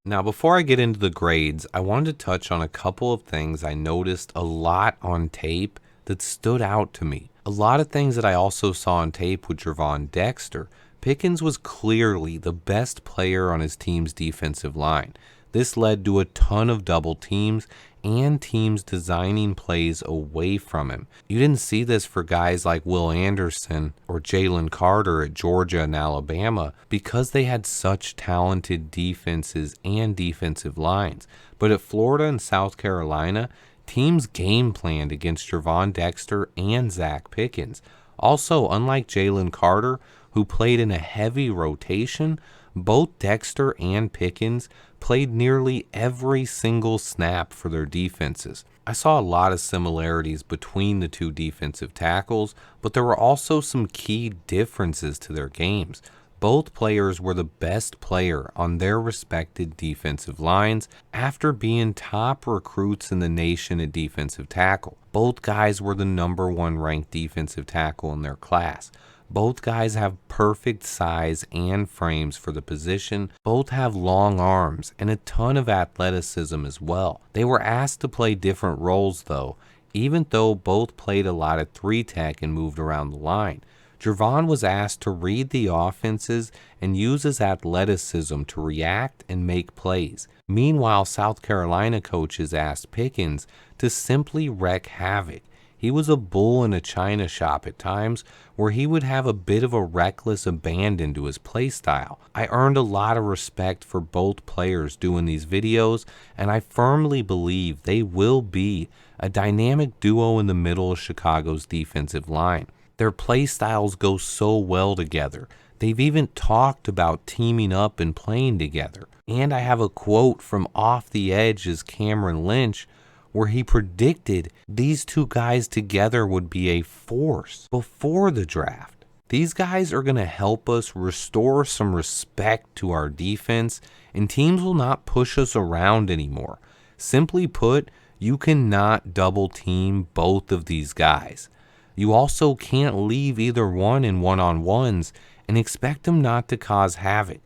Now, before I get into the grades, I wanted to touch on a couple of things I noticed a lot on tape that stood out to me. A lot of things that I also saw on tape with Gervon Dexter. Pickens was clearly the best player on his team's defensive line. This led to a ton of double teams and teams designing plays away from him. You didn't see this for guys like Will Anderson or Jalen Carter at Georgia and Alabama because they had such talented defenses and defensive lines. But at Florida and South Carolina, teams game planned against Gervon Dexter and Zacch Pickens. Also, unlike Jalen Carter, who played in a heavy rotation, both Dexter and Pickens played nearly every single snap for their defenses. I saw a lot of similarities between the two defensive tackles, but there were also some key differences to their games. Both players were the best player on their respected defensive lines after being top recruits in the nation at defensive tackle. Both guys were the #1 ranked defensive tackle in their class. Both guys have perfect size and frames for the position. Both have long arms and a ton of athleticism as well. They were asked to play different roles though, even though both played a lot of 3-tech and moved around the line. Jervon was asked to read the offenses and use his athleticism to react and make plays. Meanwhile, South Carolina coaches asked Pickens to simply wreak havoc. He was a bull in a china shop at times where he would have a bit of a reckless abandon to his play style. I earned a lot of respect for both players doing these videos, and I firmly believe they will be a dynamic duo in the middle of Chicago's defensive line. Their play styles go so well together. They've even talked about teaming up and playing together. And I have a quote from Off the Edge's Cameron Lynch where he predicted these two guys together would be a force before the draft. These guys are going to help us restore some respect to our defense, and teams will not push us around anymore. Simply put, you cannot double team both of these guys. You also can't leave either one in one-on-ones and expect them not to cause havoc.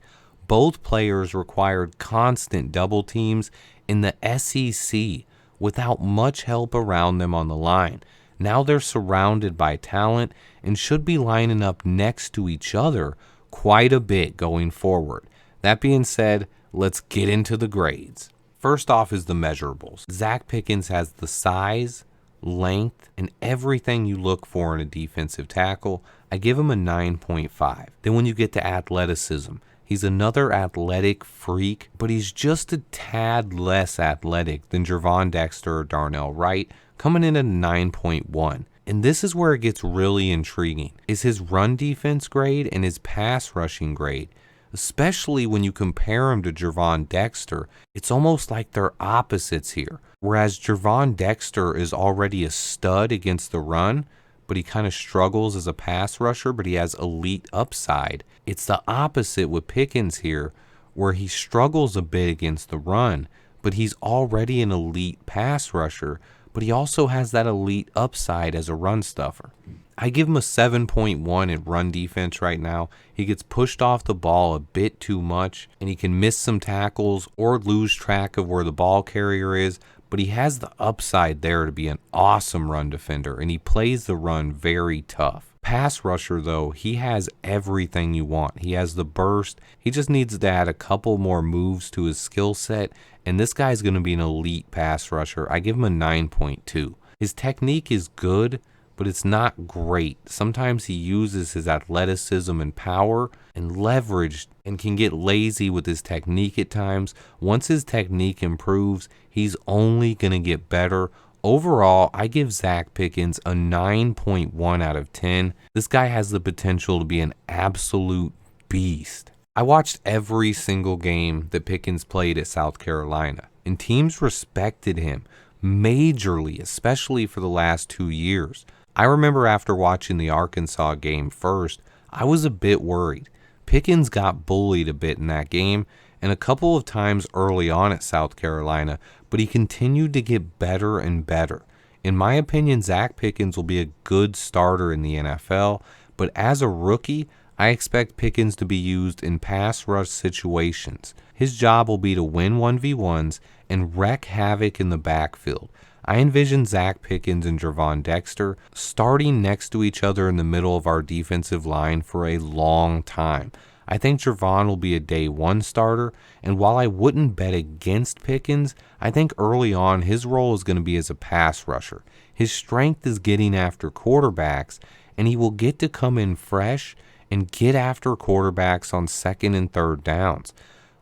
Both players required constant double teams in the SEC without much help around them on the line. Now they're surrounded by talent and should be lining up next to each other quite a bit going forward. That being said, let's get into the grades. First off is the measurables. Zacch Pickens has the size, length, and everything you look for in a defensive tackle. I give him a 9.5. Then when you get to athleticism, he's another athletic freak, but he's just a tad less athletic than Gervon Dexter or Darnell Wright, coming in at a 9.1. And this is where it gets really intriguing, is his run defense grade and his pass rushing grade. Especially when you compare him to Gervon Dexter, it's almost like they're opposites here. Whereas Gervon Dexter is already a stud against the run, but he kind of struggles as a pass rusher, but he has elite upside. It's the opposite with Pickens here, where he struggles a bit against the run, but he's already an elite pass rusher, but he also has that elite upside as a run stuffer. I give him a 7.1 in run defense right now. He gets pushed off the ball a bit too much, and he can miss some tackles or lose track of where the ball carrier is, but he has the upside there to be an awesome run defender, and he plays the run very tough. Pass rusher, though, he has everything you want. He has the burst. He just needs to add a couple more moves to his skill set, and this guy's going to be an elite pass rusher. I give him a 9.2. His technique is good, but it's not great. Sometimes he uses his athleticism and power and leverage and can get lazy with his technique at times. Once his technique improves, he's only going to get better. Overall, I give Zacch Pickens a 9.1 out of 10. This guy has the potential to be an absolute beast. I watched every single game that Pickens played at South Carolina, and teams respected him majorly, especially for the last 2 years. I remember after watching the Arkansas game first, I was a bit worried. Pickens got bullied a bit in that game and a couple of times early on at South Carolina, but he continued to get better and better. In my opinion, Zacch Pickens will be a good starter in the NFL, but as a rookie, I expect Pickens to be used in pass rush situations. His job will be to win 1v1s and wreak havoc in the backfield. I envision Zacch Pickens and Gervon Dexter starting next to each other in the middle of our defensive line for a long time. I think Gervon will be a day one starter, and while I wouldn't bet against Pickens, I think early on his role is going to be as a pass rusher. His strength is getting after quarterbacks, and he will get to come in fresh and get after quarterbacks on second and third downs.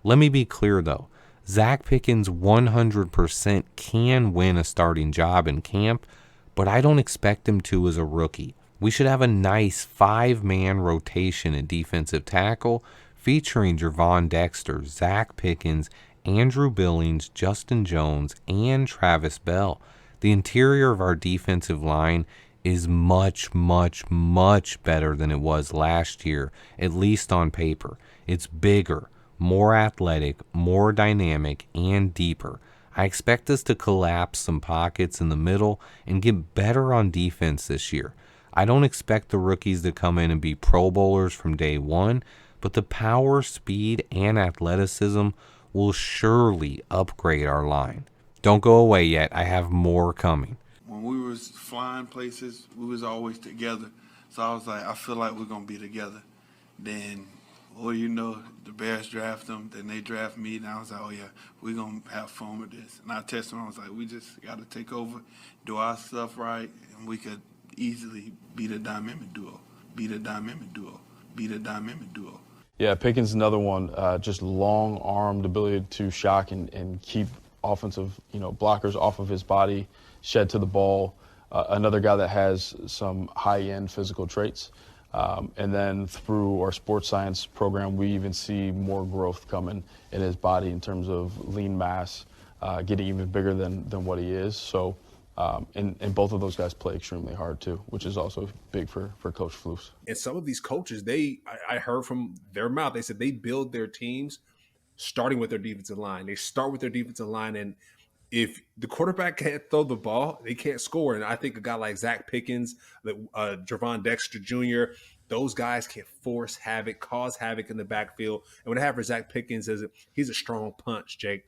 Let me be clear though. Zacch Pickens 100% can win a starting job in camp, but I don't expect him to as a rookie. We should have a nice 5-man rotation at defensive tackle featuring Gervon Dexter, Zacch Pickens, Andrew Billings, Justin Jones, and Travis Bell. The interior of our defensive line is much, much, much better than it was last year, at least on paper. It's bigger, more athletic, more dynamic, and deeper. I expect us to collapse some pockets in the middle and get better on defense this year. I don't expect the rookies to come in and be Pro Bowlers from day one, but the power, speed, and athleticism will surely upgrade our line. Don't go away yet. I have more coming. When we was flying places, we was always together. So I was like, I feel like we're gonna be together. Then, well, you know, the Bears draft them, then they draft me, and I was like, oh yeah, we're gonna have fun with this. And I texted them, I was like, we just gotta take over, do our stuff right, and we could easily beat a dynamic duo, beat a dynamic duo, beat a dynamic duo. Yeah, Pickens is another one, just long-armed ability to shock and keep offensive, blockers off of his body, shed to the ball. Another guy that has some high-end physical traits. And then through our sports science program, we even see more growth coming in his body in terms of lean mass, getting even bigger than what he is. So, and both of those guys play extremely hard too, which is also big for Coach Flus. And some of these coaches, I heard from their mouth, they said they build their teams starting with their defensive line. They start with their defensive line, and if the quarterback can't throw the ball, they can't score. And I think a guy like Zacch Pickens, Javon Dexter Jr., those guys can force havoc, cause havoc in the backfield. And what I have for Zacch Pickens is he's a strong punch, Jake.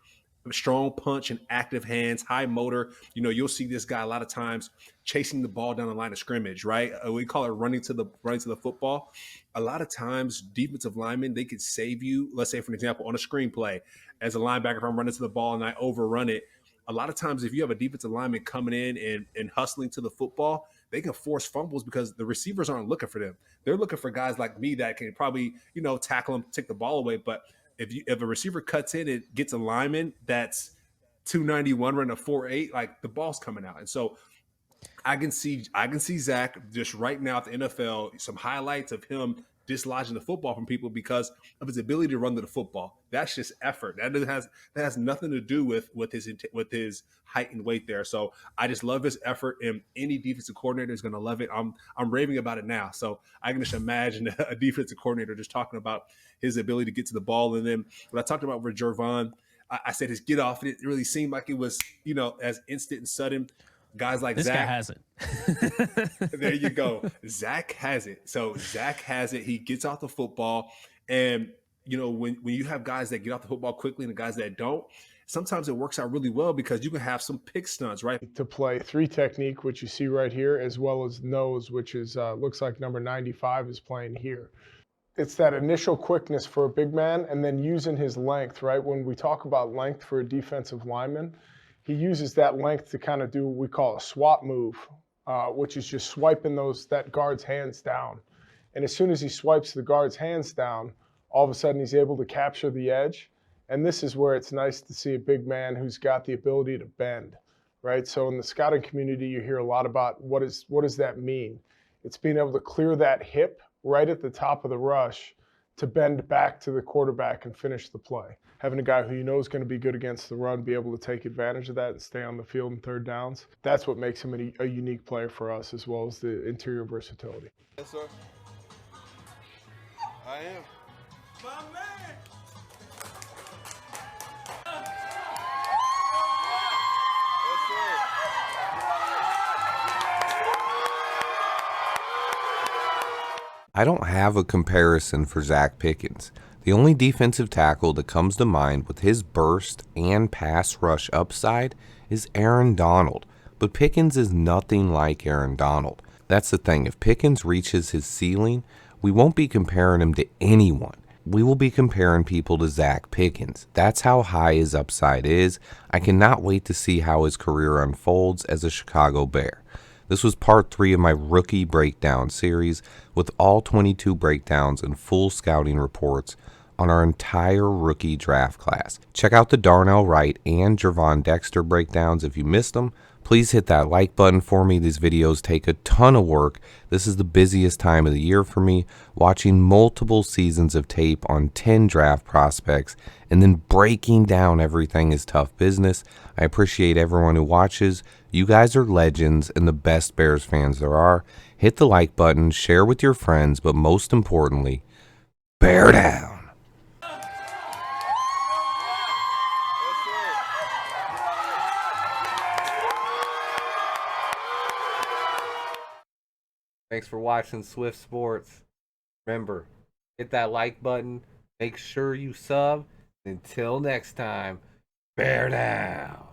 Strong punch and active hands, high motor. You'll see this guy a lot of times chasing the ball down the line of scrimmage, right? We call it running to the football. A lot of times, defensive linemen, they could save you. Let's say, for example, on a screenplay, as a linebacker, if I'm running to the ball and I overrun it, a lot of times if you have a defensive lineman coming in and hustling to the football, they can force fumbles because the receivers aren't looking for them. They're looking for guys like me that can probably, tackle them, take the ball away. But if a receiver cuts in and gets a lineman that's 291 running a 4.8, like the ball's coming out. And so I can see Zacch just right now at the NFL, some highlights of him dislodging the football from people because of his ability to run to the football. That's just effort. That has nothing to do with his height and weight there. So I just love his effort, and any defensive coordinator is going to love it. I'm raving about it now. So I can just imagine a defensive coordinator just talking about his ability to get to the ball. And then what I talked about with Jervon, I said his get off. It really seemed like it was, as instant and sudden. Guys like this Zacch. Guy has it. There you go. Zacch has it. So Zacch has it. He gets off the football. And, when you have guys that get off the football quickly and the guys that don't, sometimes it works out really well because you can have some pick stunts, right? To play 3 technique, which you see right here, as well as nose, which is looks like number 95 is playing here. It's that initial quickness for a big man and then using his length, right? When we talk about length for a defensive lineman, he uses that length to kind of do what we call a swap move, which is just swiping that guard's hands down. And as soon as he swipes the guard's hands down, all of a sudden he's able to capture the edge. And this is where it's nice to see a big man who's got the ability to bend, right? So in the scouting community, you hear a lot about what does that mean? It's being able to clear that hip right at the top of the rush to bend back to the quarterback and finish the play. Having a guy who you know is going to be good against the run, be able to take advantage of that and stay on the field in third downs, that's what makes him a unique player for us, as well as the interior versatility. Yes, sir. I am. My man! I don't have a comparison for Zacch Pickens. The only defensive tackle that comes to mind with his burst and pass rush upside is Aaron Donald, but Pickens is nothing like Aaron Donald. That's the thing, if Pickens reaches his ceiling, we won't be comparing him to anyone. We will be comparing people to Zacch Pickens. That's how high his upside is. I cannot wait to see how his career unfolds as a Chicago Bear. This was part 3 of my rookie breakdown series with all 22 breakdowns and full scouting reports on our entire rookie draft class. Check out the Darnell Wright and Javon Dexter breakdowns if you missed them. Please hit that like button for me. These videos take a ton of work. This is the busiest time of the year for me, watching multiple seasons of tape on 10 draft prospects and then breaking down everything is tough business. I appreciate everyone who watches. You guys are legends and the best Bears fans there are. Hit the like button, share with your friends, but most importantly, bear down. Thanks for watching Swift Sports. Remember, hit that like button. Make sure you sub. Until next time, bear down.